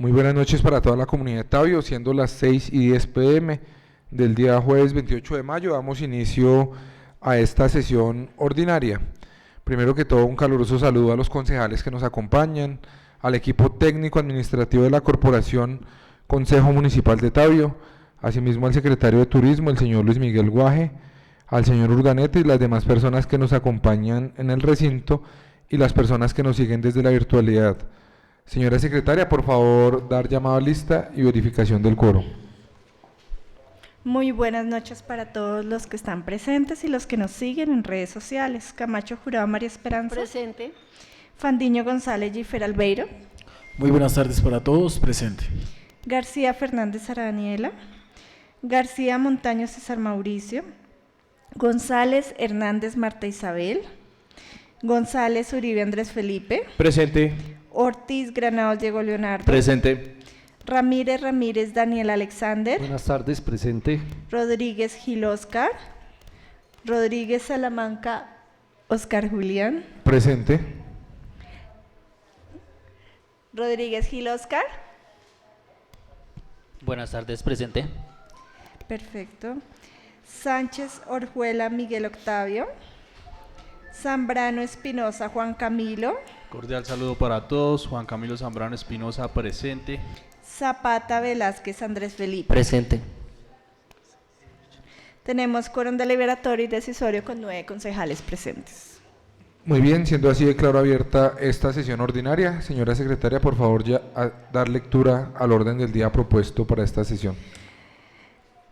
Muy buenas noches para toda la comunidad de Tabio, siendo las 6:10 p.m. del día jueves 28 de mayo, damos inicio a esta sesión ordinaria. Primero que todo, un caluroso saludo a los concejales que nos acompañan, al equipo técnico administrativo de la Corporación Consejo Municipal de Tabio, asimismo al secretario de Turismo, el señor Luis Miguel Guaje, al señor Urdaneta y las demás personas que nos acompañan en el recinto y las personas que nos siguen desde la virtualidad. Señora secretaria, por favor, dar llamado a lista y verificación del quórum. Muy buenas noches para todos los que están presentes y los que nos siguen en redes sociales. Camacho Jurado María Esperanza. Presente. Fandiño González Gifer Albeiro. Muy buenas tardes para todos, presente. García Fernández Sara Daniela. García Montaño César Mauricio. González Hernández Marta Isabel. González Uribe Andrés Felipe. Presente. Ortiz Granados Diego Leonardo. Presente. Ramírez Daniel Alexander. Buenas tardes, presente. Rodríguez Gil Oscar. Rodríguez Salamanca Oscar Julián. Presente. Rodríguez Gil Oscar. Buenas tardes, presente. Perfecto. Sánchez Orjuela Miguel Octavio. Zambrano Espinosa Juan Camilo. Cordial saludo para todos. Juan Camilo Zambrano Espinosa, presente. Zapata Velázquez Andrés Felipe. Presente. Tenemos quórum deliberatorio y decisorio con 9 concejales presentes. Muy bien, siendo así, declaro abierta esta sesión ordinaria. Señora secretaria, por favor, ya dar lectura al orden del día propuesto para esta sesión.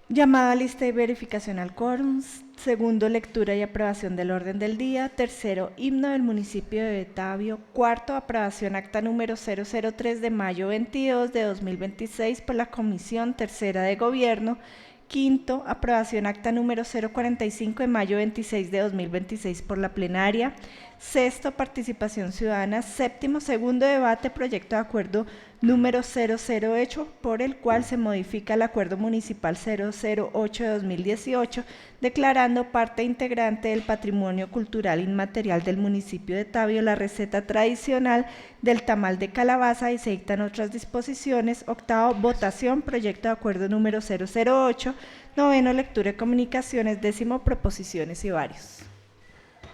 Llamada lista y verificación al quórum. Segundo, lectura y aprobación del orden del día. Tercero, himno del municipio de Tabio. Cuarto, aprobación acta número 003 de mayo 22 de 2026 por la Comisión Tercera de Gobierno. Quinto, aprobación acta número 045 de mayo 26 de 2026 por la plenaria. Sexto, participación ciudadana. Séptimo, segundo debate, proyecto de acuerdo número 008, por el cual se modifica el acuerdo municipal 008 de 2018, declarando parte integrante del patrimonio cultural inmaterial del municipio de Tabio la receta tradicional del tamal de calabaza, y se dictan otras disposiciones. Octavo, votación, proyecto de acuerdo número 008. Noveno, lectura y comunicaciones. Décimo, proposiciones y varios.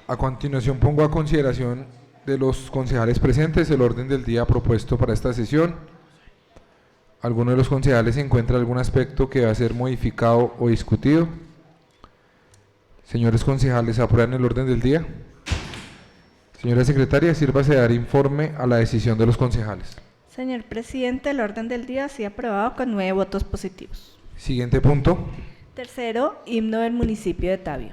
A continuación pongo a consideración de los concejales presentes el orden del día propuesto para esta sesión. ¿Alguno de los concejales encuentra algún aspecto que va a ser modificado o discutido? Señores concejales, ¿aprueban el orden del día? Señora secretaria, sírvase de dar informe a la decisión de los concejales. Señor presidente, el orden del día ha sido aprobado con 9 votos positivos. Siguiente punto. Tercero, himno del municipio de Tabio.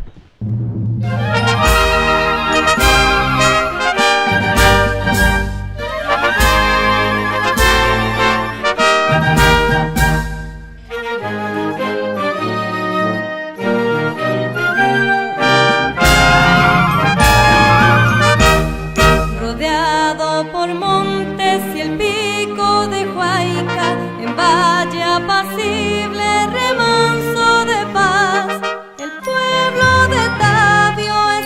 Rodeado por montes y el pico de Huayca, en valle apacible, remanso de paz, el pueblo de Tabio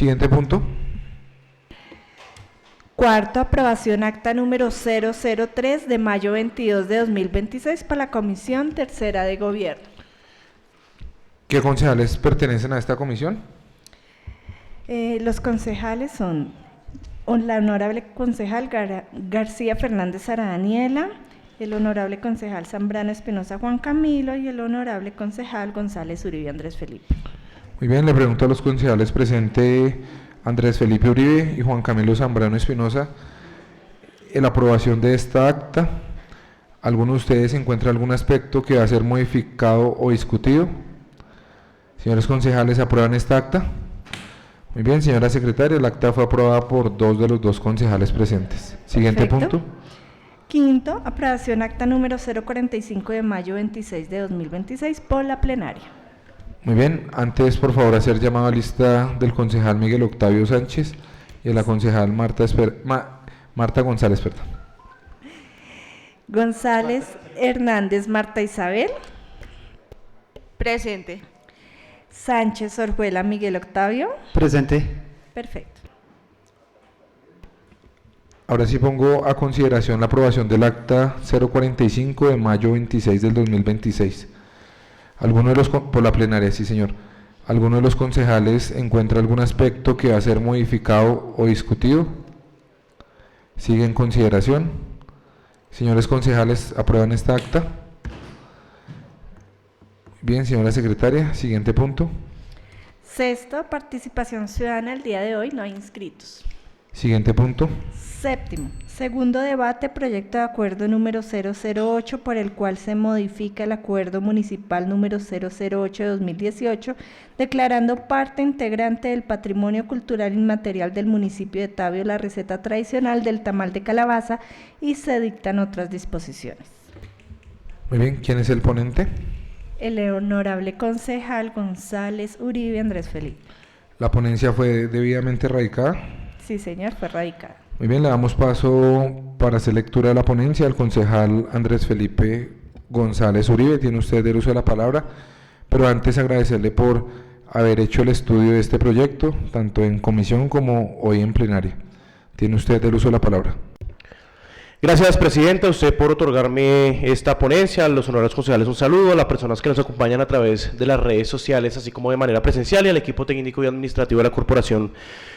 Siguiente punto. Cuarto, aprobación acta número 003 de mayo 22 de 2026 para la Comisión Tercera de Gobierno. ¿Qué concejales pertenecen a esta comisión? Los concejales son la honorable concejal García Fernández Sara Daniela, el honorable concejal Zambrano Espinosa Juan Camilo y el honorable concejal González Uribe Andrés Felipe. Muy bien, le pregunto a los concejales presentes Andrés Felipe Uribe y Juan Camilo Zambrano Espinosa, en la aprobación de esta acta, ¿alguno de ustedes encuentra algún aspecto que va a ser modificado o discutido? Señores concejales, ¿aprueban esta acta? Muy bien, señora secretaria, el acta fue aprobada por 2 de los 2 concejales presentes. Siguiente Perfecto. punto. Quinto, aprobación acta número 045 de mayo 26 de 2026 por la plenaria. Muy bien, antes por favor hacer llamado a lista del concejal Miguel Octavio Sánchez y de la concejal Marta González, perdón. González Hernández Marta Isabel. Presente. Sánchez Orjuela Miguel Octavio. Presente. Perfecto. Ahora sí pongo a consideración la aprobación del acta 045 de mayo 26 del 2026. ¿Alguno de los, por la plenaria, sí señor, alguno de los concejales encuentra algún aspecto que va a ser modificado o discutido? ¿Sigue en consideración? Señores concejales, ¿aprueban esta acta? Bien, señora secretaria, siguiente punto. Sexto, participación ciudadana. El día de hoy no hay inscritos. Siguiente punto. Séptimo, segundo debate, proyecto de acuerdo número 008 por el cual se modifica el acuerdo municipal número 008 de 2018, declarando parte integrante del patrimonio cultural inmaterial del municipio de Tabio la receta tradicional del tamal de calabaza, y se dictan otras disposiciones. Muy bien, ¿quién es el ponente? El honorable concejal González Uribe Andrés Felipe. ¿La ponencia fue debidamente radicada? Sí, señor, fue radicada. Muy bien, le damos paso para hacer lectura de la ponencia al concejal Andrés Felipe González Uribe. Tiene usted el uso de la palabra, pero antes agradecerle por haber hecho el estudio de este proyecto, tanto en comisión como hoy en plenaria. Tiene usted el uso de la palabra. Gracias, presidente, a usted por otorgarme esta ponencia, a los honorables concejales un saludo, a las personas que nos acompañan a través de las redes sociales, así como de manera presencial, y al equipo técnico y administrativo de la Corporación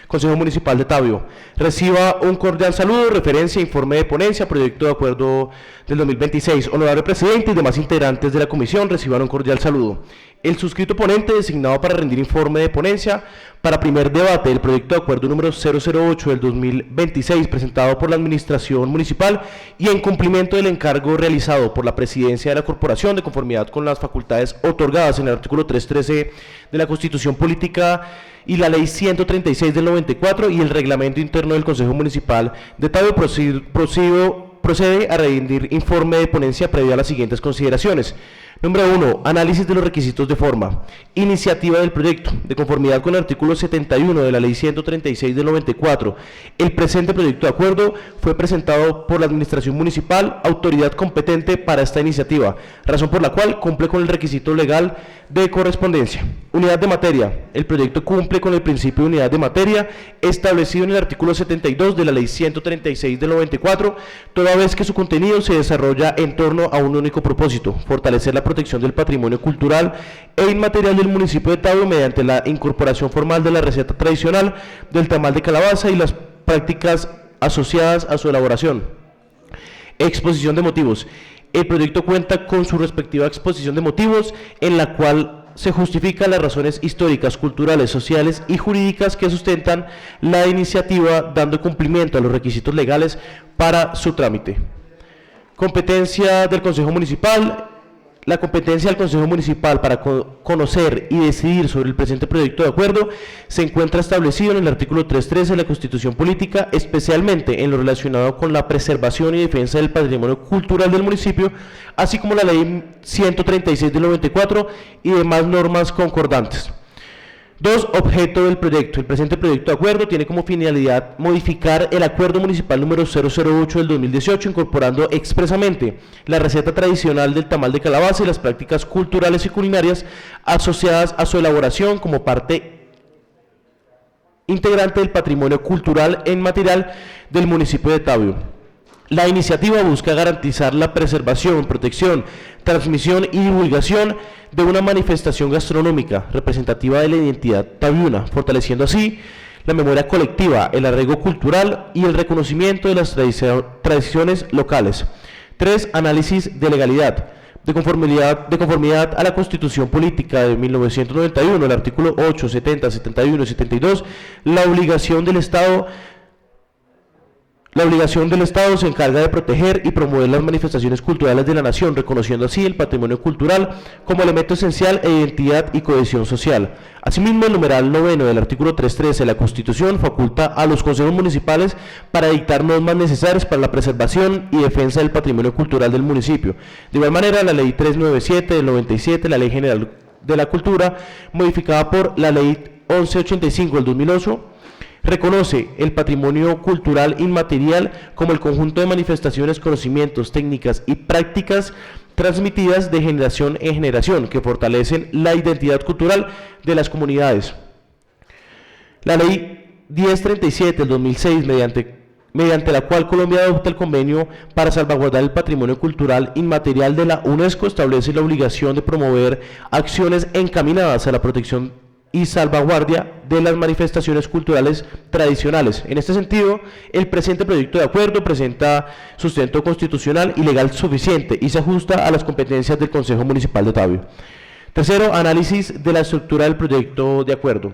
Consejo Municipal de Tabio. Reciba un cordial saludo, referencia, informe de ponencia, proyecto de acuerdo del 2026. Honorable presidente y demás integrantes de la comisión, reciban un cordial saludo. El suscrito ponente designado para rendir informe de ponencia para primer debate del proyecto de acuerdo número 008 del 2026 presentado por la Administración Municipal y en cumplimiento del encargo realizado por la Presidencia de la Corporación de conformidad con las facultades otorgadas en el artículo 313 de la Constitución Política y la Ley 136 del 94 y el Reglamento Interno del Consejo Municipal de Tabio, procede a rendir informe de ponencia previa a las siguientes consideraciones. Número 1. Análisis de los requisitos de forma. Iniciativa del proyecto. De conformidad con el artículo 71 de la Ley 136 del 94, el presente proyecto de acuerdo fue presentado por la Administración Municipal, autoridad competente para esta iniciativa, razón por la cual cumple con el requisito legal de correspondencia. Unidad de materia. El proyecto cumple con el principio de unidad de materia establecido en el artículo 72 de la Ley 136 del 94, toda vez que su contenido se desarrolla en torno a un único propósito: fortalecer la protección del patrimonio cultural e inmaterial del municipio de Tabio mediante la incorporación formal de la receta tradicional del tamal de calabaza y las prácticas asociadas a su elaboración. Exposición de motivos. El proyecto cuenta con su respectiva exposición de motivos, en la cual se justifican las razones históricas, culturales, sociales y jurídicas que sustentan la iniciativa, dando cumplimiento a los requisitos legales para su trámite. Competencia del Consejo Municipal. La competencia del Consejo Municipal para conocer y decidir sobre el presente proyecto de acuerdo se encuentra establecido en el artículo 313 de la Constitución Política, especialmente en lo relacionado con la preservación y defensa del patrimonio cultural del municipio, así como la Ley 136 del 94 y demás normas concordantes. 2. Objeto del proyecto. El presente proyecto de acuerdo tiene como finalidad modificar el acuerdo municipal número 008 del 2018, incorporando expresamente la receta tradicional del tamal de calabaza y las prácticas culturales y culinarias asociadas a su elaboración como parte integrante del patrimonio cultural e inmaterial del municipio de Tabio. La iniciativa busca garantizar la preservación, protección, transmisión y divulgación de una manifestación gastronómica representativa de la identidad tabiuna, fortaleciendo así la memoria colectiva, el arraigo cultural y el reconocimiento de las tradiciones locales. 3. Análisis de legalidad. De conformidad a la Constitución Política de 1991, el artículo 8, 70, 71 y 72, la obligación del Estado se encarga de proteger y promover las manifestaciones culturales de la nación, reconociendo así el patrimonio cultural como elemento esencial e identidad y cohesión social. Asimismo, el numeral 9 del artículo 3.13 de la Constitución faculta a los consejos municipales para dictar normas necesarias para la preservación y defensa del patrimonio cultural del municipio. De igual manera, la Ley 397 del 97, la Ley General de la Cultura, modificada por la Ley 1185 del 2008, reconoce el patrimonio cultural inmaterial como el conjunto de manifestaciones, conocimientos, técnicas y prácticas transmitidas de generación en generación que fortalecen la identidad cultural de las comunidades. La Ley 1037 del 2006, mediante la cual Colombia adopta el convenio para salvaguardar el patrimonio cultural inmaterial de la UNESCO, establece la obligación de promover acciones encaminadas a la protección y salvaguardia de las manifestaciones culturales tradicionales. En este sentido, el presente proyecto de acuerdo presenta sustento constitucional y legal suficiente y se ajusta a las competencias del Consejo Municipal de Tabio. Tercero, análisis de la estructura del proyecto de acuerdo.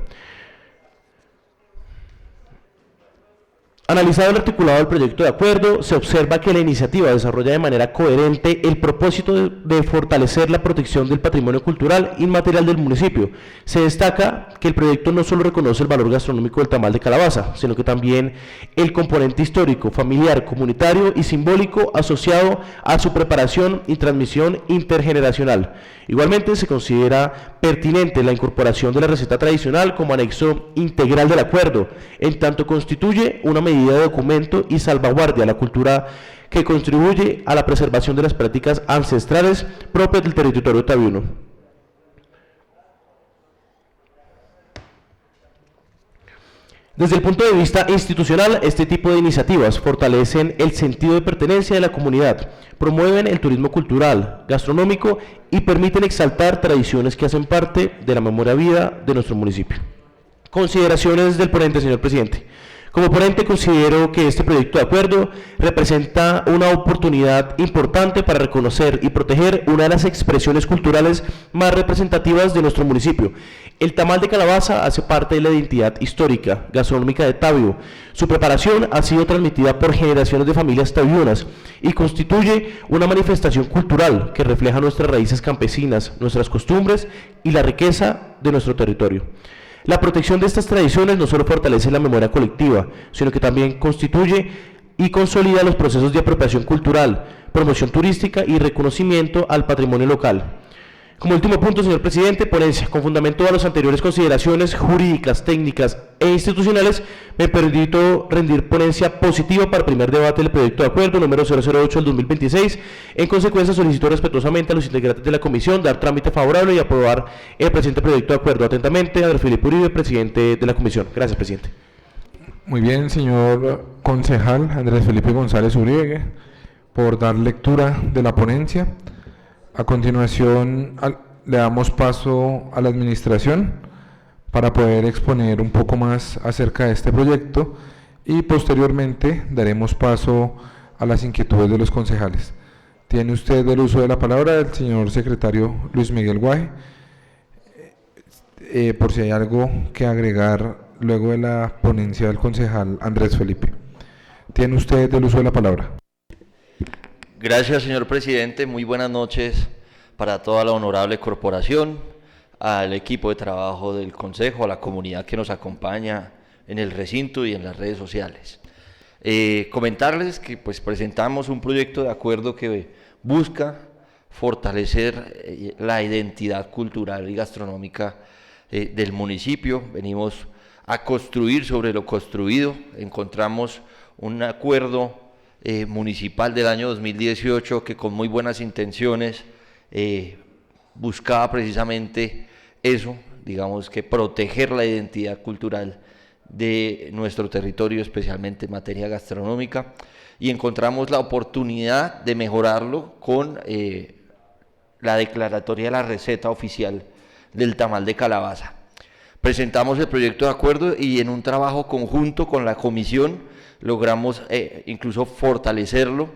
Analizado el articulado del proyecto de acuerdo, se observa que la iniciativa desarrolla de manera coherente el propósito de fortalecer la protección del patrimonio cultural inmaterial del municipio. Se destaca que el proyecto no solo reconoce el valor gastronómico del tamal de calabaza, sino que también el componente histórico, familiar, comunitario y simbólico asociado a su preparación y transmisión intergeneracional. Igualmente, se considera pertinente la incorporación de la receta tradicional como anexo integral del acuerdo, en tanto constituye una medida de documento y salvaguardia la cultura que contribuye a la preservación de las prácticas ancestrales propias del territorio tabiuno. Desde el punto de vista institucional, este tipo de iniciativas fortalecen el sentido de pertenencia de la comunidad, promueven el turismo cultural, gastronómico y permiten exaltar tradiciones que hacen parte de la memoria viva de nuestro municipio. Consideraciones del ponente, señor presidente. Como ponente, considero que este proyecto de acuerdo representa una oportunidad importante para reconocer y proteger una de las expresiones culturales más representativas de nuestro municipio. El tamal de calabaza hace parte de la identidad histórica, gastronómica de Tabio. Su preparación ha sido transmitida por generaciones de familias tabiunas y constituye una manifestación cultural que refleja nuestras raíces campesinas, nuestras costumbres y la riqueza de nuestro territorio. La protección de estas tradiciones no solo fortalece la memoria colectiva, sino que también constituye y consolida los procesos de apropiación cultural, promoción turística y reconocimiento al patrimonio local. Como último punto, señor presidente, ponencia. Con fundamento a las anteriores consideraciones jurídicas, técnicas e institucionales, me permito rendir ponencia positiva para el primer debate del proyecto de acuerdo número 008 del 2026. En consecuencia, solicito respetuosamente a los integrantes de la comisión dar trámite favorable y aprobar el presente proyecto de acuerdo. Atentamente, Andrés Felipe Uribe, presidente de la comisión. Gracias, presidente. Muy bien, señor concejal Andrés Felipe González Uribe, por dar lectura de la ponencia. A continuación, le damos paso a la administración para poder exponer un poco más acerca de este proyecto y posteriormente daremos paso a las inquietudes de los concejales. Tiene usted el uso de la palabra del señor secretario Luis Miguel Guaje, por si hay algo que agregar luego de la ponencia del concejal Andrés Felipe. Tiene usted el uso de la palabra. Gracias, señor presidente. Muy buenas noches para toda la honorable corporación, al equipo de trabajo del Consejo, a la comunidad que nos acompaña en el recinto y en las redes sociales. Comentarles que presentamos un proyecto de acuerdo que busca fortalecer la identidad cultural y gastronómica del municipio. Venimos a construir sobre lo construido. Encontramos un acuerdo municipal del año 2018 que con muy buenas intenciones buscaba precisamente eso, digamos que proteger la identidad cultural de nuestro territorio, especialmente en materia gastronómica, y encontramos la oportunidad de mejorarlo con la declaratoria de la receta oficial del tamal de calabaza. Presentamos el proyecto de acuerdo y en un trabajo conjunto con la comisión logramos incluso fortalecerlo.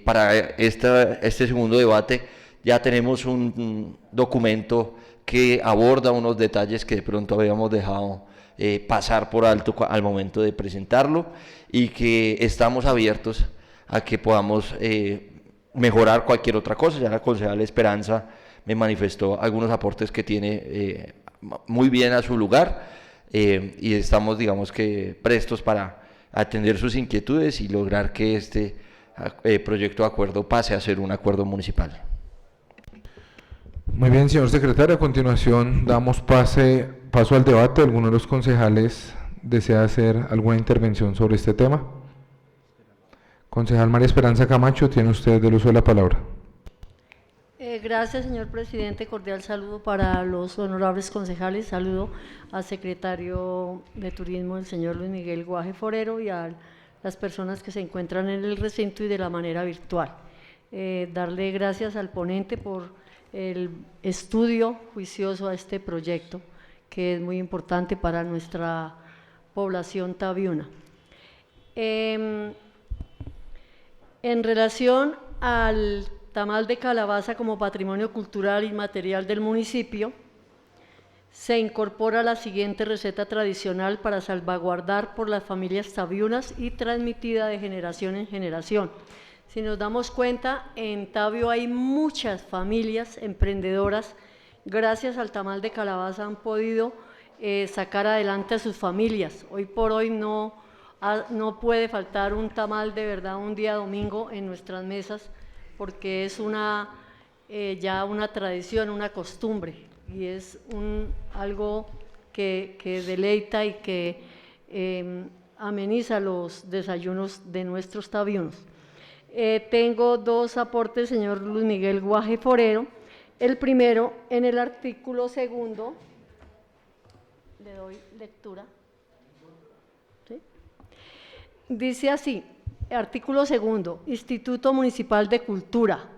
Para este segundo debate ya tenemos un documento que aborda unos detalles que de pronto habíamos dejado pasar por alto al momento de presentarlo, y que estamos abiertos a que podamos mejorar cualquier otra cosa. Ya la concejal Esperanza me manifestó algunos aportes que tiene muy bien a su lugar, y estamos, digamos que, prestos para atender sus inquietudes y lograr que este proyecto de acuerdo pase a ser un acuerdo municipal. Muy bien, señor secretario. A continuación damos paso al debate. ¿Alguno de los concejales desea hacer alguna intervención sobre este tema? Concejal María Esperanza Camacho, tiene usted el uso de la palabra. Gracias, señor presidente. Cordial saludo para los honorables concejales. Saludo al secretario de Turismo, el señor Luis Miguel Guaje Forero, y a las personas que se encuentran en el recinto y de la manera virtual. Darle gracias al ponente por el estudio juicioso a este proyecto, que es muy importante para nuestra población tabiuna. En relación al tamal de calabaza como patrimonio cultural y material del municipio, se incorpora la siguiente receta tradicional para salvaguardar por las familias tabiunas y transmitida de generación en generación. Si nos damos cuenta, en Tabio hay muchas familias emprendedoras. Gracias al tamal de calabaza han podido sacar adelante a sus familias. Hoy por hoy no puede faltar un tamal de verdad un día domingo en nuestras mesas, porque es ya una tradición, una costumbre, y es algo que deleita y que ameniza los desayunos de nuestros tabiunos. Tengo dos aportes, señor Luis Miguel Guaje Forero. El primero, en el artículo segundo, le doy lectura. ¿Sí? Dice así: artículo segundo, Instituto Municipal de Cultura.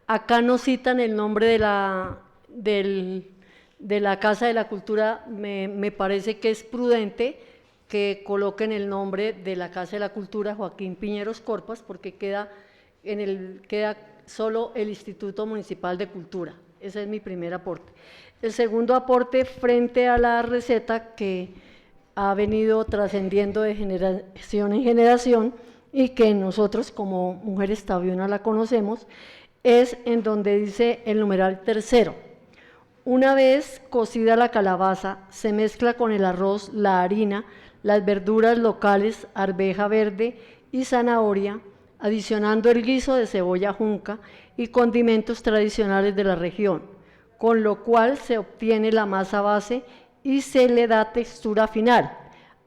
Acá no citan el nombre de la Casa de la Cultura. Me parece que es prudente que coloquen el nombre de la Casa de la Cultura Joaquín Piñeros Corpas, porque queda solo el Instituto Municipal de Cultura. Ese es mi primer aporte. El segundo aporte, frente a la receta que ha venido trascendiendo de generación en generación y que nosotros como mujeres tabiunas la conocemos, es en donde dice el numeral tercero: una vez cocida la calabaza, se mezcla con el arroz, la harina, las verduras locales, arveja verde y zanahoria, adicionando el guiso de cebolla junca y condimentos tradicionales de la región, con lo cual se obtiene la masa base y se le da textura final.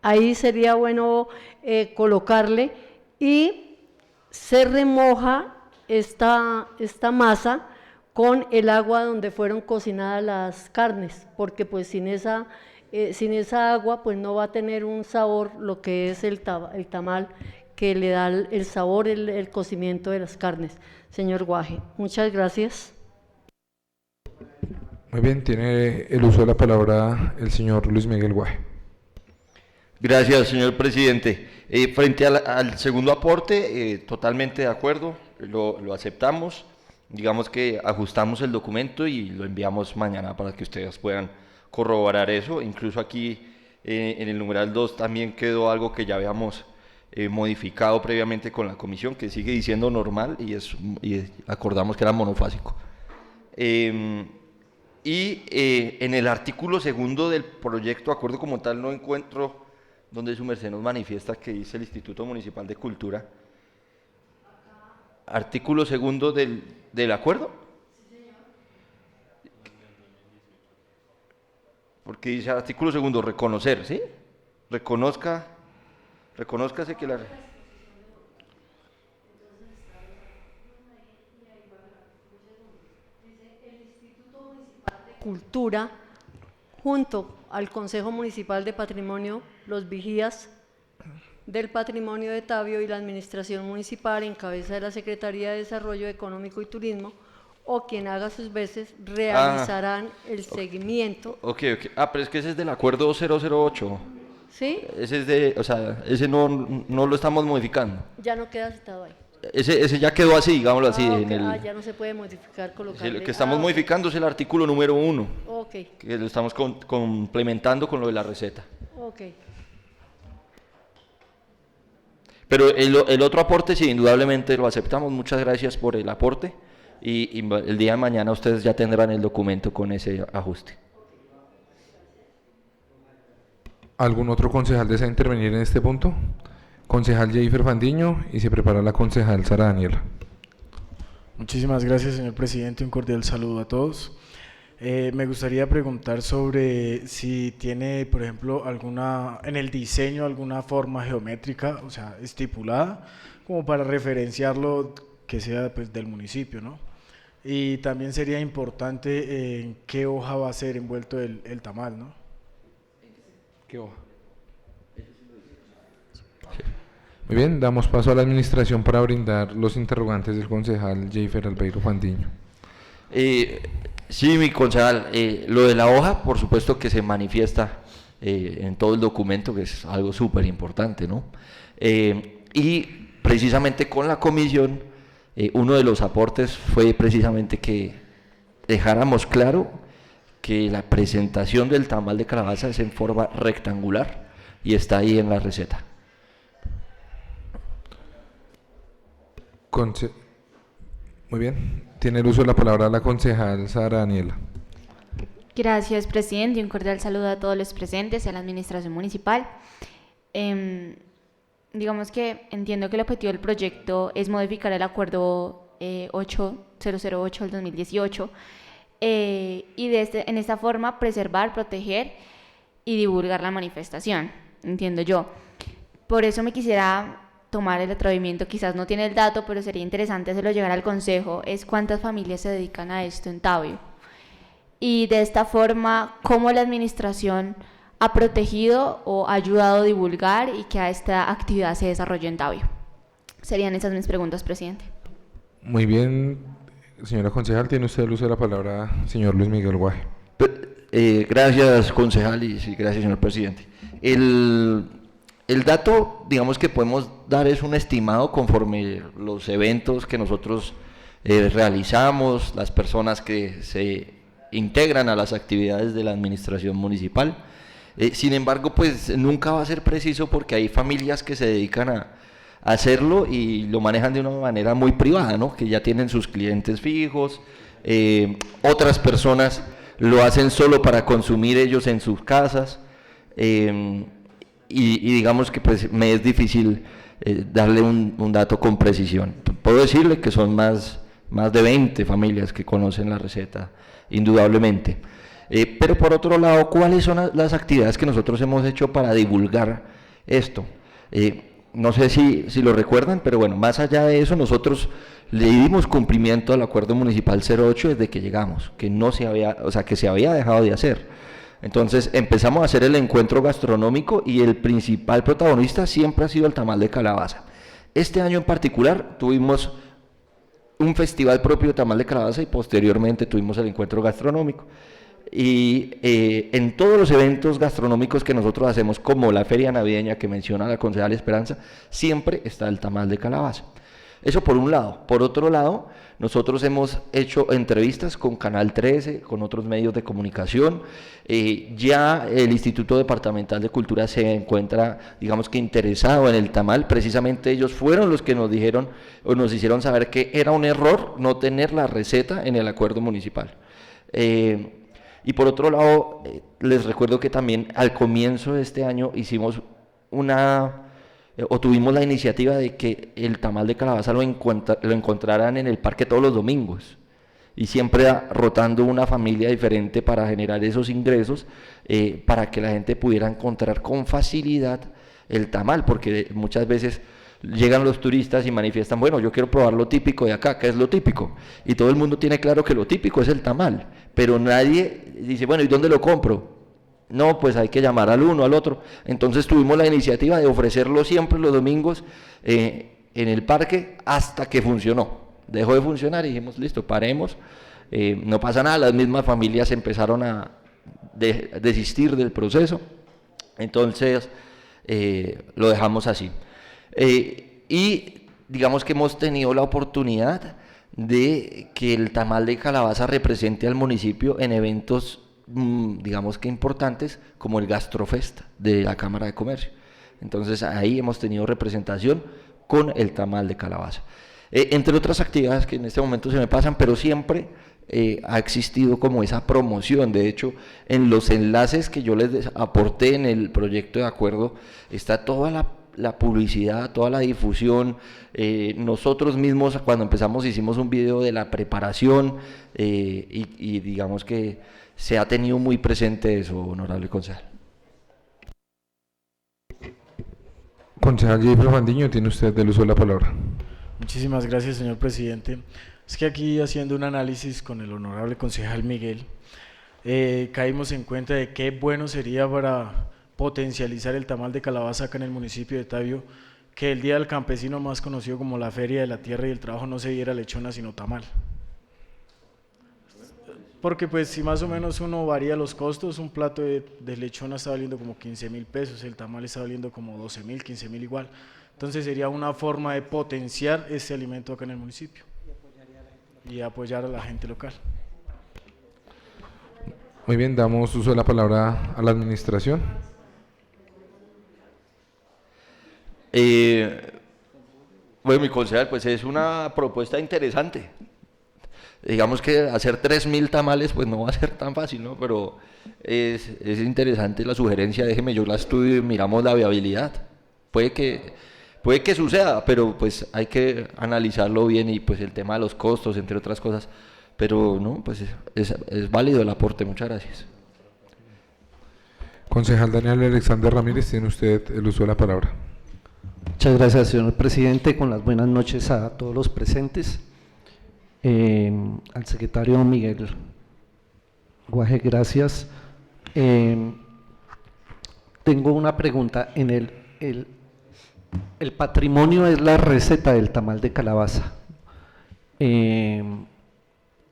Ahí sería bueno colocarle, y se remoja esta masa con el agua donde fueron cocinadas las carnes, porque pues sin esa agua pues no va a tener un sabor lo que es el tamal, que le da el sabor, el cocimiento de las carnes. Señor Guaje, muchas gracias. Muy bien, tiene el uso de la palabra el señor Luis Miguel Guaje. Gracias, señor presidente. Frente al segundo aporte, totalmente de acuerdo, lo aceptamos. Digamos que ajustamos el documento y lo enviamos mañana para que ustedes puedan corroborar eso. Incluso aquí en el numeral 2 también quedó algo que ya habíamos modificado previamente con la comisión, que sigue diciendo normal y acordamos que era monofásico. En el artículo segundo del proyecto de acuerdo como tal no encuentro donde su merced nos manifiesta que dice el Instituto Municipal de Cultura. Artículo segundo del acuerdo. Porque dice artículo segundo, reconocer, ¿sí? Reconózcase que la... Cultura junto al Consejo Municipal de Patrimonio, los vigías del Patrimonio de Tabio y la Administración Municipal en cabeza de la Secretaría de Desarrollo Económico y Turismo, o quien haga sus veces, realizarán el seguimiento. Ok. Pero es que ese es del acuerdo 008. ¿Sí? Ese es de, o sea, ese no lo estamos modificando. Ya no queda citado ahí. Ese ya quedó así, digámoslo así. Ok. En el, Ya no se puede modificar, colocarle. lo que estamos ok. modificando es el artículo número 1, Ok, que lo estamos complementando con lo de la receta. ok. Pero el otro aporte, sí, indudablemente lo aceptamos. Muchas gracias por el aporte. Y el día de mañana ustedes ya tendrán el documento con ese ajuste. ¿Algún otro concejal desea intervenir en este punto? Concejal Jeifer Fandiño, y se prepara la concejal Sara Daniela. Muchísimas gracias, señor presidente. Un cordial saludo a todos. Me gustaría preguntar sobre si tiene, por ejemplo, en el diseño alguna forma geométrica, o sea, estipulada, como para referenciarlo, que sea pues del municipio, ¿no? Y también sería importante en qué hoja va a ser envuelto el tamal, ¿no? ¿Qué hoja? Muy bien, damos paso a la administración para brindar los interrogantes del concejal Jeifer Albeiro Fandiño. Sí, mi concejal, lo de la hoja, por supuesto que se manifiesta en todo el documento, que es algo súper importante, ¿no? Y precisamente con la comisión, uno de los aportes fue precisamente que dejáramos claro que la presentación del tamal de calabaza es en forma rectangular y está ahí en la receta. Muy bien, tiene el uso de la palabra la concejal Sara Daniela. Gracias, presidente, y un cordial saludo a todos los presentes y a la administración municipal. Digamos que entiendo que el objetivo del proyecto es modificar el acuerdo 8008 del 2018 y en esta forma preservar, proteger y divulgar la manifestación, entiendo yo. Por eso me quisiera tomar el atrevimiento, quizás no tiene el dato, pero sería interesante hacerlo llegar al consejo, es cuántas familias se dedican a esto en Tabio. Y de esta forma, cómo la administración ha protegido o ha ayudado a divulgar y que esta actividad se desarrolle en Tabio. Serían esas mis preguntas, presidente. Muy bien, señora concejal, tiene usted el uso de la palabra, señor Luis Miguel Guaje. Gracias, concejal, y sí, gracias, señor presidente. El dato, digamos, que podemos dar es un estimado conforme los eventos que nosotros realizamos, las personas que se integran a las actividades de la administración municipal. Sin embargo, pues nunca va a ser preciso porque hay familias que se dedican a hacerlo y lo manejan de una manera muy privada, ¿no? Que ya tienen sus clientes fijos, otras personas lo hacen solo para consumir ellos en sus casas, y digamos que pues me es difícil darle un dato con precisión. Puedo decirle que son más de 20 familias que conocen la receta, indudablemente. Pero por otro lado, ¿cuáles son las actividades que nosotros hemos hecho para divulgar esto? No sé si lo recuerdan, pero bueno, más allá de eso, nosotros le dimos cumplimiento al acuerdo municipal 08 desde que llegamos, que no se había, o sea, que se había dejado de hacer. Entonces empezamos a hacer el encuentro gastronómico y el principal protagonista siempre ha sido el tamal de calabaza. Este año en particular tuvimos un festival propio de tamal de calabaza y posteriormente tuvimos el encuentro gastronómico. Y en todos los eventos gastronómicos que nosotros hacemos, como la feria navideña que menciona la concejal Esperanza, siempre está el tamal de calabaza. Eso por un lado. Por otro lado, nosotros hemos hecho entrevistas con Canal 13, con otros medios de comunicación. Ya el Instituto Departamental de Cultura se encuentra, digamos que interesado en el tamal. Precisamente ellos fueron los que nos dijeron o nos hicieron saber que era un error no tener la receta en el acuerdo municipal. Y por otro lado, les recuerdo que también al comienzo de este año hicimos tuvimos la iniciativa de que el tamal de calabaza lo encontraran en el parque todos los domingos y siempre rotando una familia diferente para generar esos ingresos, para que la gente pudiera encontrar con facilidad el tamal, porque muchas veces llegan los turistas y manifiestan, bueno, yo quiero probar lo típico de acá. ¿Qué es lo típico? Y todo el mundo tiene claro que lo típico es el tamal, pero nadie dice, bueno, ¿y dónde lo compro? no, pues hay que llamar al uno, al otro. Entonces tuvimos la iniciativa de ofrecerlo siempre los domingos en el parque hasta que funcionó. Dejó de funcionar y dijimos, listo, paremos, no pasa nada, las mismas familias empezaron a desistir del proceso, entonces lo dejamos así. Y digamos que hemos tenido la oportunidad de que el tamal de calabaza represente al municipio en eventos digamos que importantes, como el Gastrofest de la Cámara de Comercio. Entonces ahí hemos tenido representación con el tamal de calabaza. Entre otras actividades que en este momento se me pasan, pero siempre ha existido como esa promoción. De hecho, en los enlaces que yo les aporté en el proyecto de acuerdo, está toda la publicidad, toda la difusión. Nosotros mismos cuando empezamos hicimos un video de la preparación y digamos que se ha tenido muy presente eso, honorable concejal. Concejal Jeffrey Fandiño, tiene usted el uso de la palabra. Muchísimas gracias, señor presidente. Es que aquí, haciendo un análisis con el honorable concejal Miguel, caímos en cuenta de qué bueno sería para potencializar el tamal de calabaza acá en el municipio de Tabio, que el Día del Campesino, más conocido como la Feria de la Tierra y el Trabajo, no se diera lechona sino tamal. Porque pues si más o menos uno varía los costos, un plato de lechona está valiendo como 15.000 pesos, el tamal está valiendo como 12.000, 15.000 igual. Entonces sería una forma de potenciar ese alimento acá en el municipio y apoyar a la gente local. Muy bien, damos uso de la palabra a la administración. Bueno, mi concejal, pues es una propuesta interesante. Digamos que hacer 3.000 tamales pues no va a ser tan fácil, ¿no? Pero es interesante la sugerencia, déjeme yo la estudio y miramos la viabilidad. Puede que suceda, pero pues hay que analizarlo bien y pues el tema de los costos, entre otras cosas. Pero no, pues es válido el aporte, muchas gracias. Concejal Daniel Alexander Ramírez, tiene usted el uso de la palabra. Muchas gracias, señor presidente, con las buenas noches a todos los presentes. Al secretario Miguel Guaje, gracias. Tengo una pregunta. En el patrimonio es la receta del tamal de calabaza,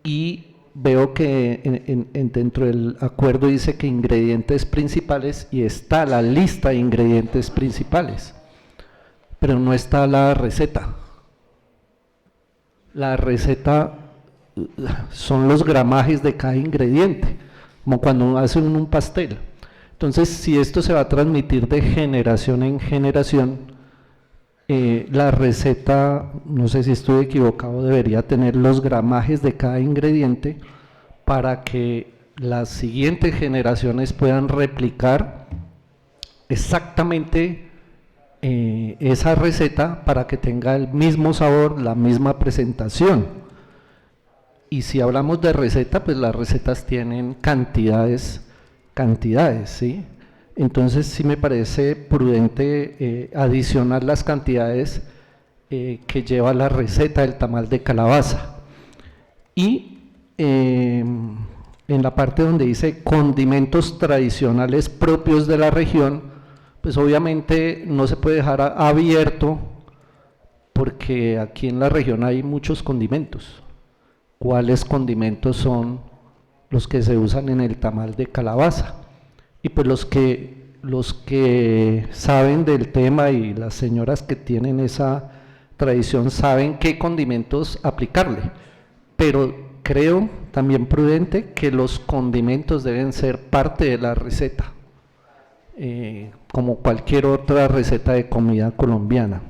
y veo que dentro del acuerdo dice que ingredientes principales, y está la lista de ingredientes principales, pero no está la receta. La receta son los gramajes de cada ingrediente, como cuando hacen un pastel. Entonces, si esto se va a transmitir de generación en generación, la receta, no sé si estoy equivocado, debería tener los gramajes de cada ingrediente para que las siguientes generaciones puedan replicar exactamente esa receta para que tenga el mismo sabor, la misma presentación. Y si hablamos de receta, pues las recetas tienen cantidades, ¿sí? Entonces sí me parece prudente adicionar las cantidades que lleva la receta del tamal de calabaza. Y en la parte donde dice condimentos tradicionales propios de la región, pues obviamente no se puede dejar abierto, porque aquí en la región hay muchos condimentos. ¿Cuáles condimentos son los que se usan en el tamal de calabaza? Y pues los que saben del tema y las señoras que tienen esa tradición saben qué condimentos aplicarle, pero creo también prudente que los condimentos deben ser parte de la receta, como cualquier otra receta de comida colombiana.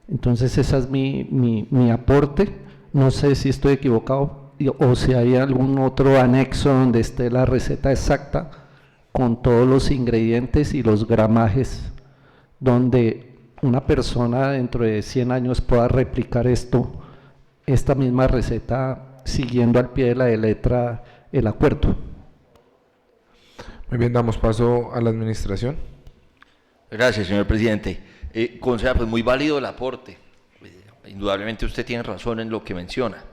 Entonces ese es mi aporte. No sé si estoy equivocado o si hay algún otro anexo donde esté la receta exacta con todos los ingredientes y los gramajes, donde una persona dentro de 100 años pueda replicar esta misma receta siguiendo al pie de la letra el acuerdo. Muy bien, damos paso a la administración. Gracias, señor presidente. Concejal, pues muy válido el aporte. Indudablemente usted tiene razón en lo que menciona.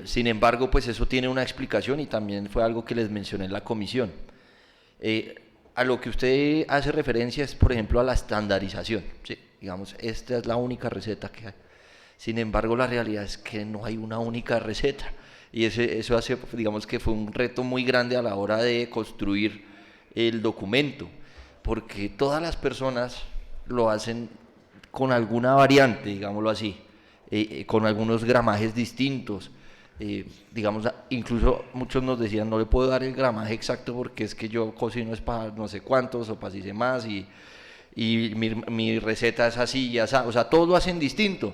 Sin embargo, pues eso tiene una explicación y también fue algo que les mencioné en la comisión. A lo que usted hace referencia es, por ejemplo, a la estandarización, ¿sí? Digamos, esta es la única receta que hay. Sin embargo, la realidad es que no hay una única receta. Y eso hace, digamos que fue un reto muy grande a la hora de construir el documento, porque todas las personas lo hacen con alguna variante, digámoslo así, con algunos gramajes distintos. Digamos, incluso muchos nos decían, no le puedo dar el gramaje exacto porque es que yo cocino es para no sé cuántos o para si sé más y mi receta es así y así, o sea, todos lo hacen distinto.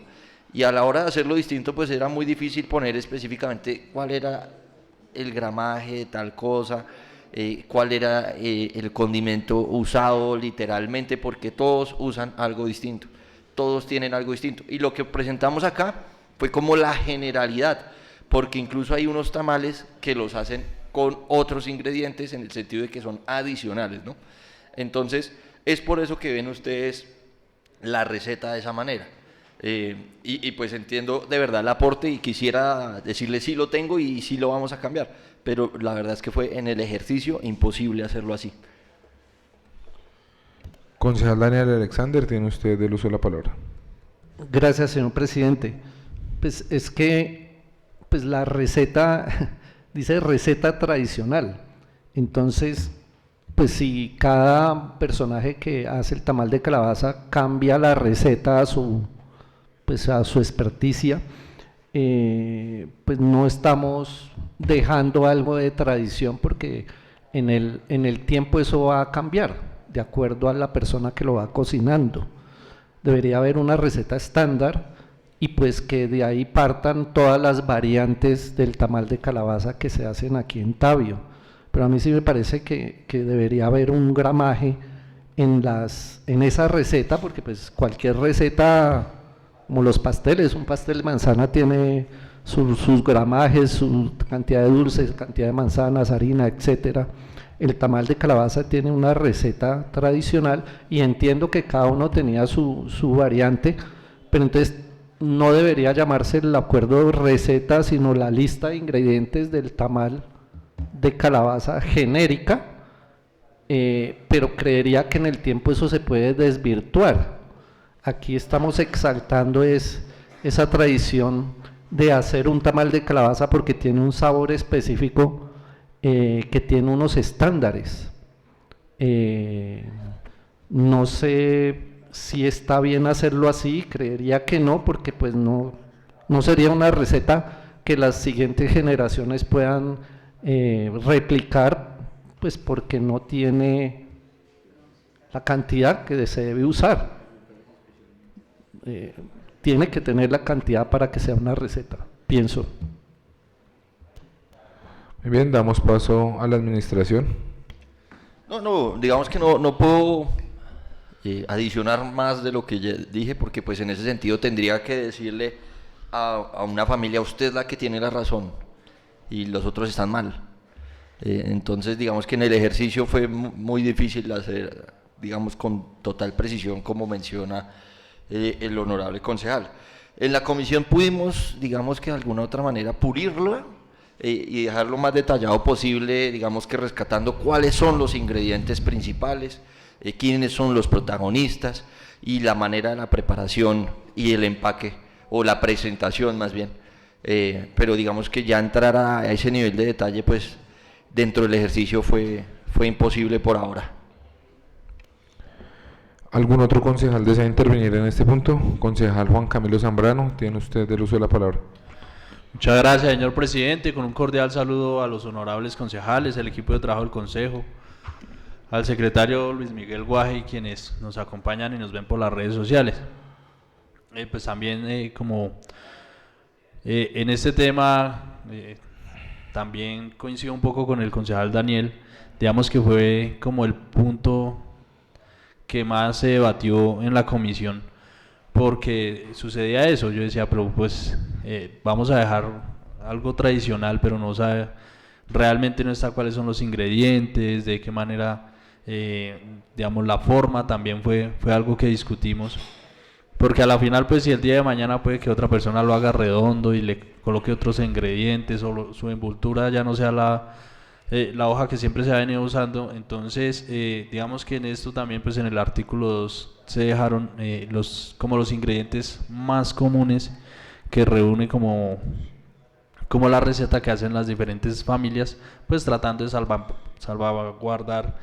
Y a la hora de hacerlo distinto, pues era muy difícil poner específicamente cuál era el gramaje de tal cosa, cuál era el condimento usado literalmente, porque todos usan algo distinto, todos tienen algo distinto. Y lo que presentamos acá fue como la generalidad, porque incluso hay unos tamales que los hacen con otros ingredientes en el sentido de que son adicionales, ¿no? Entonces, es por eso que ven ustedes la receta de esa manera. Y pues entiendo de verdad el aporte y quisiera decirle sí lo tengo y sí lo vamos a cambiar, pero la verdad es que fue en el ejercicio imposible hacerlo así. Concejal Daniel Alexander, tiene usted el uso de la palabra. Gracias, señor presidente. Pues es que pues la receta dice receta tradicional. Entonces, pues si cada personaje que hace el tamal de calabaza cambia la receta a su experticia, pues no estamos dejando algo de tradición, porque en el tiempo eso va a cambiar de acuerdo a la persona que lo va cocinando. Debería haber una receta estándar y pues que de ahí partan todas las variantes del tamal de calabaza que se hacen aquí en Tabio. Pero a mí sí me parece que debería haber un gramaje en esa receta, porque pues cualquier receta, como los pasteles, un pastel de manzana tiene sus gramajes, su cantidad de dulces, cantidad de manzanas, harina, etcétera. El tamal de calabaza tiene una receta tradicional y entiendo que cada uno tenía su variante, pero entonces no debería llamarse el acuerdo receta, sino la lista de ingredientes del tamal de calabaza genérica, pero creería que en el tiempo eso se puede desvirtuar. Aquí estamos exaltando esa tradición de hacer un tamal de calabaza porque tiene un sabor específico, que tiene unos estándares. No sé si está bien hacerlo así, creería que no, porque pues no sería una receta que las siguientes generaciones puedan replicar, pues porque no tiene la cantidad que se debe usar. Tiene que tener la cantidad para que sea una receta, pienso. Muy bien, damos paso a la administración. No, digamos que no puedo adicionar más de lo que ya dije, porque pues en ese sentido tendría que decirle a una familia, usted es la que tiene la razón y los otros están mal. Entonces digamos que en el ejercicio fue muy difícil hacer, digamos, con total precisión, como menciona el honorable concejal. En la comisión pudimos, digamos que de alguna otra manera, pulirlo y dejarlo más detallado posible, digamos que rescatando cuáles son los ingredientes principales, quiénes son los protagonistas y la manera de la preparación y el empaque, o la presentación más bien. Pero digamos que ya entrar a ese nivel de detalle, pues dentro del ejercicio fue imposible por ahora. ¿Algún otro concejal desea intervenir en este punto? Concejal Juan Camilo Zambrano, tiene usted el uso de la palabra. Muchas gracias, señor presidente. Con un cordial saludo a los honorables concejales, al equipo de trabajo del consejo, al secretario Luis Miguel Guaje y quienes nos acompañan y nos ven por las redes sociales. Pues también como en este tema también coincido un poco con el concejal Daniel, digamos que fue como el punto que más se debatió en la comisión, porque sucedía eso. Yo decía, pero pues vamos a dejar algo tradicional, pero no sabe, realmente no está cuáles son los ingredientes, de qué manera, digamos, la forma también fue algo que discutimos, porque a la final, pues si el día de mañana puede que otra persona lo haga redondo y le coloque otros ingredientes, o su envoltura ya no sea la hoja que siempre se ha venido usando. Entonces, digamos que en esto también, pues en el artículo 2 se dejaron como los ingredientes más comunes que reúne como la receta que hacen las diferentes familias, pues tratando de salvaguardar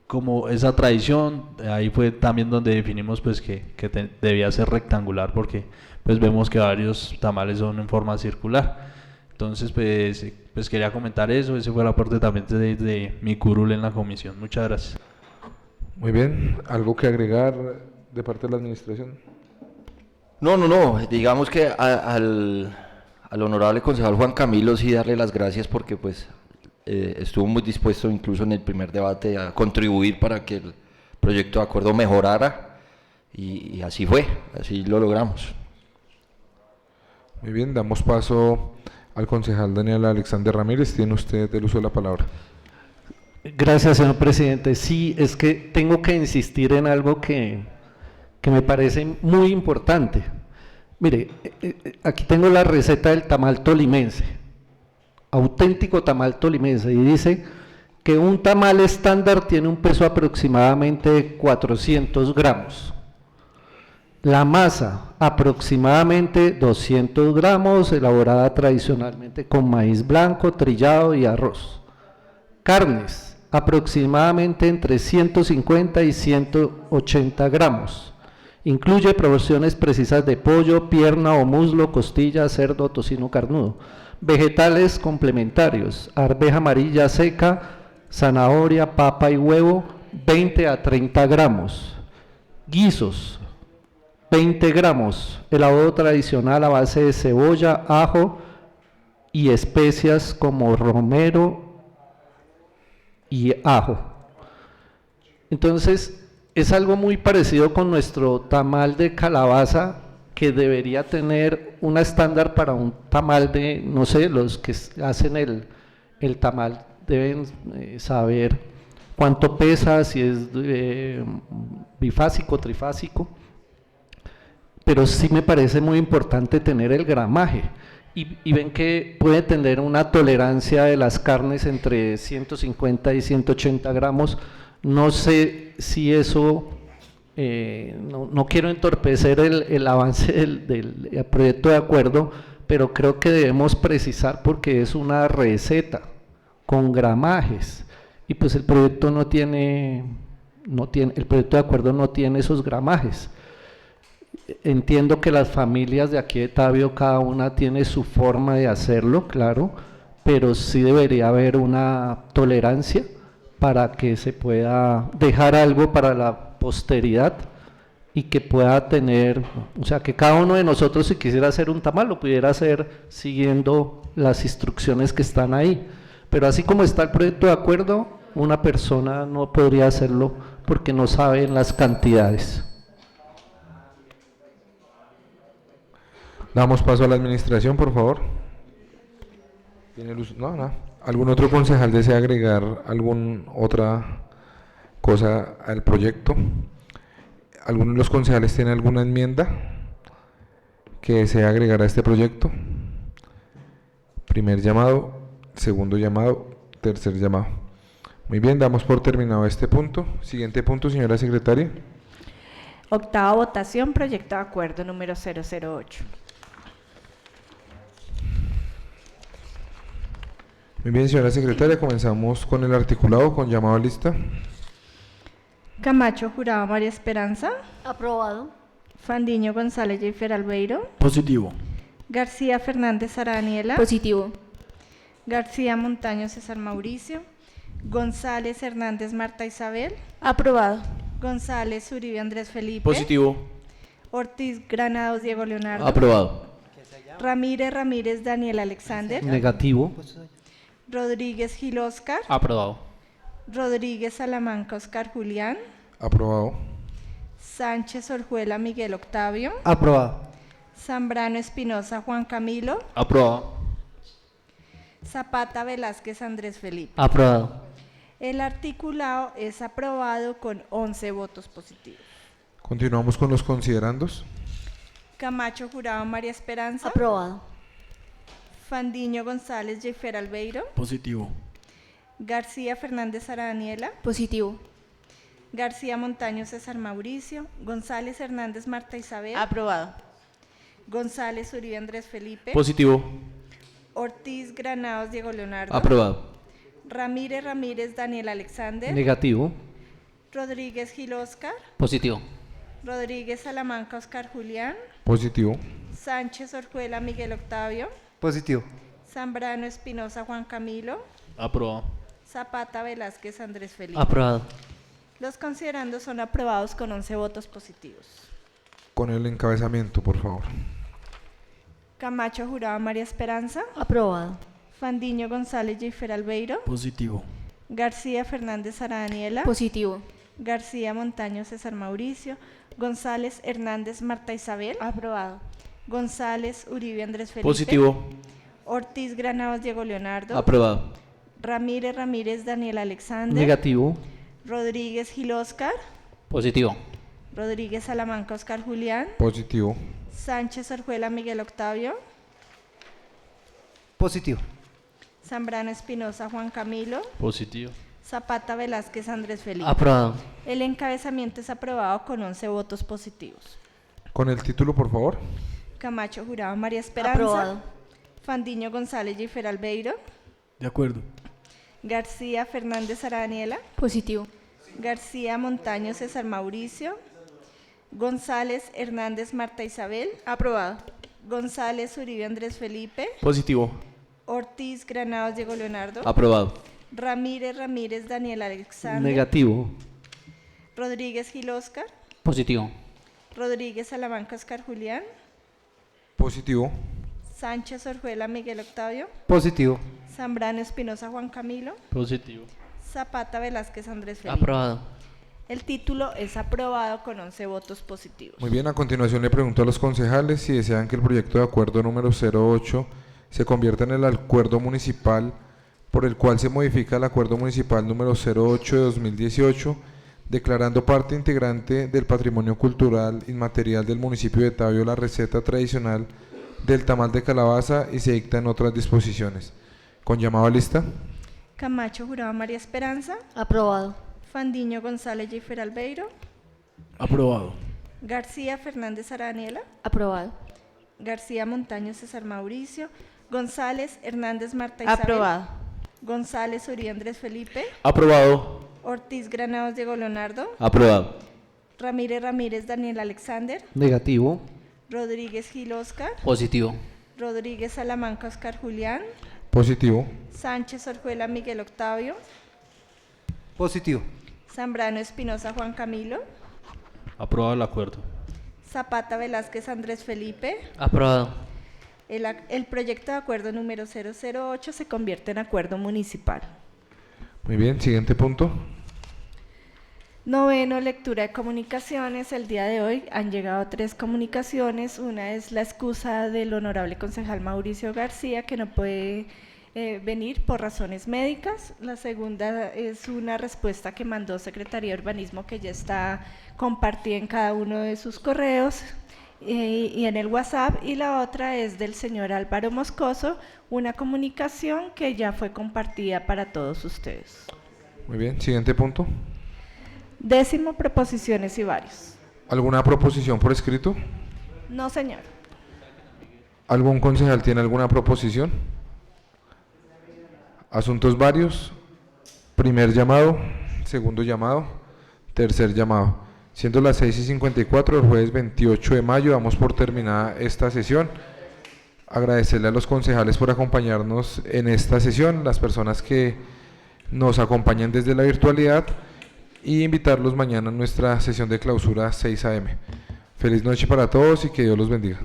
como esa tradición. Ahí fue también donde definimos pues que debía ser rectangular, porque pues vemos que varios tamales son en forma circular. Entonces pues quería comentar eso. Ese fue el aporte también de mi curul en la comisión. Muchas gracias. Muy bien, ¿algo que agregar de parte de la administración? No, digamos que al honorable concejal Juan Camilo sí darle las gracias, porque pues estuvo muy dispuesto incluso en el primer debate a contribuir para que el proyecto de acuerdo mejorara, y así fue, así lo logramos. Muy bien, damos paso al concejal Daniel Alexander Ramírez. Tiene usted el uso de la palabra. Gracias, señor presidente. Sí, es que tengo que insistir en algo que me parece muy importante. Mire, aquí tengo la receta del tamal tolimense, auténtico tamal tolimense, y dice que un tamal estándar tiene un peso aproximadamente de 400 gramos. La masa, aproximadamente 200 gramos, elaborada tradicionalmente con maíz blanco, trillado y arroz. Carnes, aproximadamente entre 150 y 180 gramos. Incluye proporciones precisas de pollo, pierna o muslo, costilla, cerdo, tocino carnudo. Vegetales complementarios, arveja amarilla seca, zanahoria, papa y huevo, 20 a 30 gramos. Guisos, 20 gramos. Elaborado tradicional a base de cebolla, ajo y especias como romero y ajo. Entonces, es algo muy parecido con nuestro tamal de calabaza, que debería tener una estándar para un tamal de, no sé, los que hacen el tamal deben saber cuánto pesa, si es bifásico, trifásico, pero sí me parece muy importante tener el gramaje. Y ven que puede tener una tolerancia de las carnes entre 150 y 180 gramos. No sé si eso, no quiero entorpecer el avance del proyecto de acuerdo, pero creo que debemos precisar, porque es una receta con gramajes, y pues el proyecto el proyecto de acuerdo no tiene esos gramajes. Entiendo que las familias de aquí de Tabio, cada una tiene su forma de hacerlo, claro, pero sí debería haber una tolerancia para que se pueda dejar algo para la posteridad, y que pueda tener, o sea, que cada uno de nosotros, si quisiera hacer un tamal, lo pudiera hacer siguiendo las instrucciones que están ahí. Pero así como está el proyecto de acuerdo, una persona no podría hacerlo porque no sabe las cantidades. Damos paso a la administración, por favor. ¿Tiene luz? No. ¿Algún otro concejal desea agregar alguna otra cosa al proyecto? ¿Alguno de los concejales tiene alguna enmienda que desea agregar a este proyecto? Primer llamado, segundo llamado, tercer llamado. Muy bien, damos por terminado este punto. Siguiente punto, señora secretaria. Octava votación, proyecto de acuerdo número 008. Muy bien, señora secretaria, comenzamos con el articulado con llamado a lista. Camacho Jurado María Esperanza. Aprobado. Fandiño González Jeifer Albeiro. Positivo. García Fernández Sara Daniela. Positivo. García Montaño César Mauricio. González Hernández Marta Isabel. Aprobado. González Uribe Andrés Felipe. Positivo. Ortiz Granados Diego Leonardo. Aprobado. Ramírez Daniel Alexander. Negativo. Rodríguez Gil Oscar. Aprobado. Rodríguez Salamanca Oscar Julián. Aprobado. Sánchez Orjuela Miguel Octavio. Aprobado. Zambrano Espinosa Juan Camilo. Aprobado. Zapata Velázquez Andrés Felipe. Aprobado. El articulado es aprobado con 11 votos positivos. Continuamos con los considerandos. Camacho Jurado María Esperanza. Aprobado. Fandiño González Jeifer Albeiro. Positivo. García Fernández Sara Daniela, Positivo. García Montaño César Mauricio, González Hernández Marta Isabel, Aprobado. González Uribe Andrés Felipe, Positivo. Ortiz Granados Diego Leonardo, Aprobado. Ramírez Ramírez Daniel Alexander, Negativo. Rodríguez Gil Oscar, Positivo. Rodríguez Salamanca Oscar Julián, Positivo. Sánchez Orjuela Miguel Octavio, Positivo. Zambrano Espinosa Juan Camilo, Aprobado. Zapata Velázquez Andrés Felipe. Aprobado. Los considerandos son aprobados con 11 votos positivos. Con el encabezamiento, por favor. Camacho Jurado María Esperanza, Aprobado. Fandiño González Jeifer Albeiro, Positivo. García Fernández Sara Daniela, Positivo. García Montaño César Mauricio, González Hernández Marta Isabel, Aprobado. González Uribe Andrés Felipe, Positivo. Ortiz Granados Diego Leonardo, Aprobado. Ramírez Ramírez Daniel Alexander, Negativo. Rodríguez Gil Oscar, Positivo. Rodríguez Salamanca Oscar Julián, Positivo. Sánchez Orjuela Miguel Octavio, Positivo. Zambrano Espinosa Juan Camilo, Positivo. Zapata Velázquez Andrés Felipe. Aprobado. El encabezamiento es aprobado con 11 votos positivos. Con el título, por favor. Camacho Jurado María Esperanza, Aprobado. Fandiño González Jeifer Albeiro, De acuerdo. García Fernández Sara Daniela, Positivo. García Montaño César Mauricio, González Hernández Marta Isabel, Aprobado. González Uribe Andrés Felipe, Positivo. Ortiz Granados Diego Leonardo, Aprobado. Ramírez Ramírez Daniel Alexander, Negativo. Rodríguez Gil Oscar, Positivo. Rodríguez Salamanca Oscar Julián, Positivo. Sánchez Orjuela Miguel Octavio, Positivo. Zambrano Espinosa Juan Camilo, Positivo. Zapata Velázquez Andrés Felipe. Aprobado. El título es aprobado con 11 votos positivos. Muy bien, a continuación le pregunto a los concejales si desean que el proyecto de acuerdo número 08 se convierta en el acuerdo municipal por el cual se modifica el acuerdo municipal número 08 de 2018, declarando parte integrante del patrimonio cultural inmaterial del municipio de Tabio la receta tradicional del tamal de calabaza y se dictan otras disposiciones. Con llamado a lista. Camacho Jurado María Esperanza, Aprobado. Fandiño González Jeifer Albeiro, Aprobado. García Fernández Sara Daniela, Aprobado. García Montaño César Mauricio, González Hernández Marta Isabel, Aprobado. González Uribe Andrés Felipe, Aprobado. Ortiz Granados Diego Leonardo, Aprobado. Ramírez Ramírez Daniel Alexander, Negativo. Rodríguez Gil Oscar, Positivo. Rodríguez Salamanca Oscar Julián, Positivo. Sánchez Orjuela Miguel Octavio, Positivo. Zambrano Espinosa Juan Camilo, Aprobado el acuerdo. Zapata Velázquez Andrés Felipe. Aprobado. El proyecto de acuerdo número 008 se convierte en acuerdo municipal. Muy bien, siguiente punto. Noveno, lectura de comunicaciones. El día de hoy han llegado 3 comunicaciones. Una es la excusa del honorable concejal Mauricio García, que no puede venir por razones médicas. La segunda es una respuesta que mandó Secretaría de Urbanismo, que ya está compartida en cada uno de sus correos y en el WhatsApp. Y la otra es del señor Álvaro Moscoso, una comunicación que ya fue compartida para todos ustedes. Muy bien, siguiente punto. 10º, proposiciones y varios. ¿Alguna proposición por escrito? No, señor. ¿Algún concejal tiene alguna proposición? Asuntos varios. Primer llamado, segundo llamado, tercer llamado. Siendo las 6:54 del jueves 28 de mayo, damos por terminada esta sesión. Agradecerle a los concejales por acompañarnos en esta sesión, las personas que nos acompañan desde la virtualidad, y invitarlos mañana a nuestra sesión de clausura 6 AM. Feliz noche para todos y que Dios los bendiga.